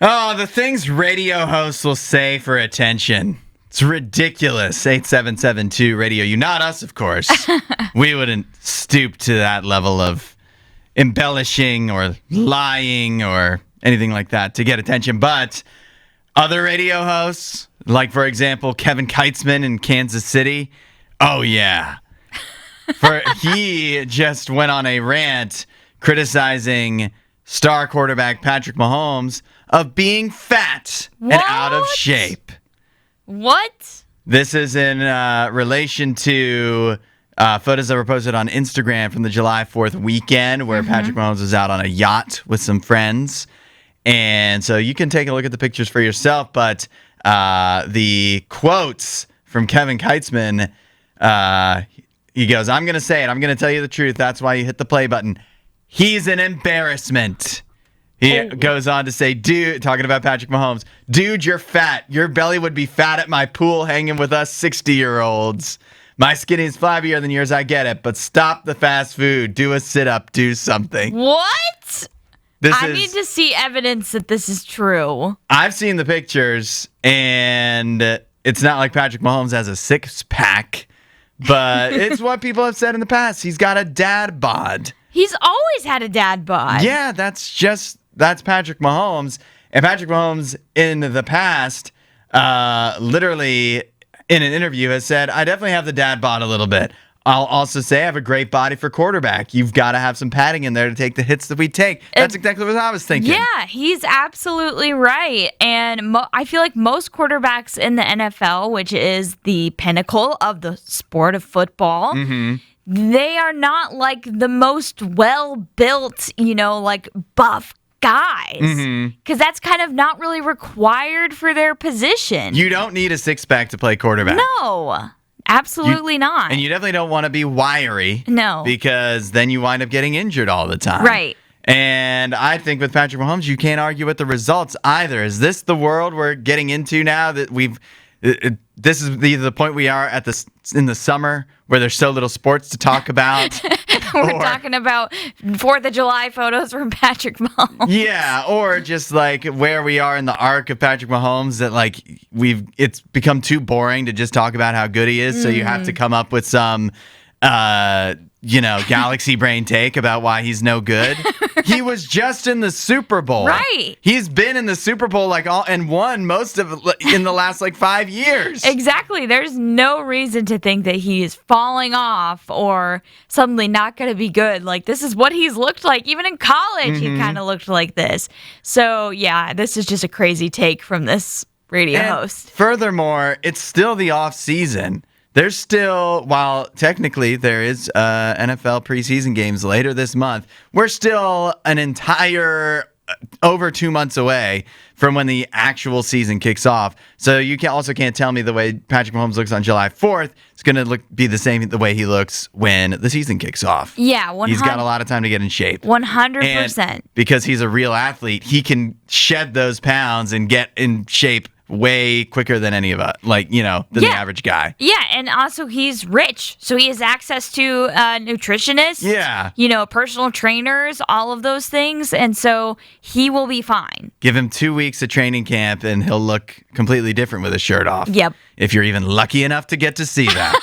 Oh, the things radio hosts will say for attention. It's ridiculous. 8772 RadioU. Not us, of course. We wouldn't stoop to that level of embellishing or lying or anything like that to get attention. But other radio hosts, like, for example, Kevin Kietzman in Kansas City. Oh, yeah. He just went on a rant criticizing star quarterback Patrick Mahomes of being fat and out of shape. What? This is in relation to photos that were posted on Instagram from the July 4th weekend where Patrick Mahomes was out on a yacht with some friends. And so you can take a look at the pictures for yourself. But the quotes from Kevin Kietzman, he goes, I'm going to say it. I'm going to tell you the truth. That's why you hit the play button. He's an embarrassment. He goes on to say, dude, talking about Patrick Mahomes, dude, you're fat. Your belly would be fat at my pool hanging with us 60-year-olds. My skin is flabbier than yours, I get it, but stop the fast food. Do a sit-up. Do something. What? I need to see evidence that this is true. I've seen the pictures, and it's not like Patrick Mahomes has a six-pack, but it's what people have said in the past. He's got a dad bod. He's always had a dad bod. Yeah, that's Patrick Mahomes. And Patrick Mahomes in the past, literally in an interview has said, I definitely have the dad bod a little bit. I'll also say I have a great body for quarterback. You've got to have some padding in there to take the hits that we take. That's exactly what I was thinking. Yeah, he's absolutely right. And I feel like most quarterbacks in the NFL, which is the pinnacle of the sport of football, they are not like the most well-built, like buff guys. Because that's kind of not really required for their position. You don't need a six-pack to play quarterback. No, absolutely not. And you definitely don't want to be wiry. No. Because then you wind up getting injured all the time. Right. And I think with Patrick Mahomes, you can't argue with the results either. Is this the world we're getting into now that this is the point we are at in the summer where there's so little sports to talk about? We're talking about 4th of July photos from Patrick Mahomes. Yeah, or just like where we are in the arc of Patrick Mahomes that like it's become too boring to just talk about how good he is, so you have to come up with some galaxy brain take about why he's no good. He was just in the Super Bowl. Right. He's been in the Super Bowl and won most of it in the last 5 years. Exactly. There's no reason to think that he is falling off or suddenly not going to be good. Like, this is what he's looked like. Even in college, he kind of looked like this. So, yeah, this is just a crazy take from this radio host. Furthermore, it's still the off season. There's still, while technically there is NFL preseason games later this month, we're still an entire over 2 months away from when the actual season kicks off. So you can't tell me the way Patrick Mahomes looks on July 4th. It's going to be the same the way he looks when the season kicks off. Yeah, 100%. He's got a lot of time to get in shape. 100%. And because he's a real athlete, he can shed those pounds and get in shape way quicker than any of us, than the average guy. Yeah, and also he's rich, so he has access to nutritionists, personal trainers, all of those things, and so he will be fine. Give him 2 weeks of training camp, and he'll look completely different with his shirt off. Yep. If you're even lucky enough to get to see that.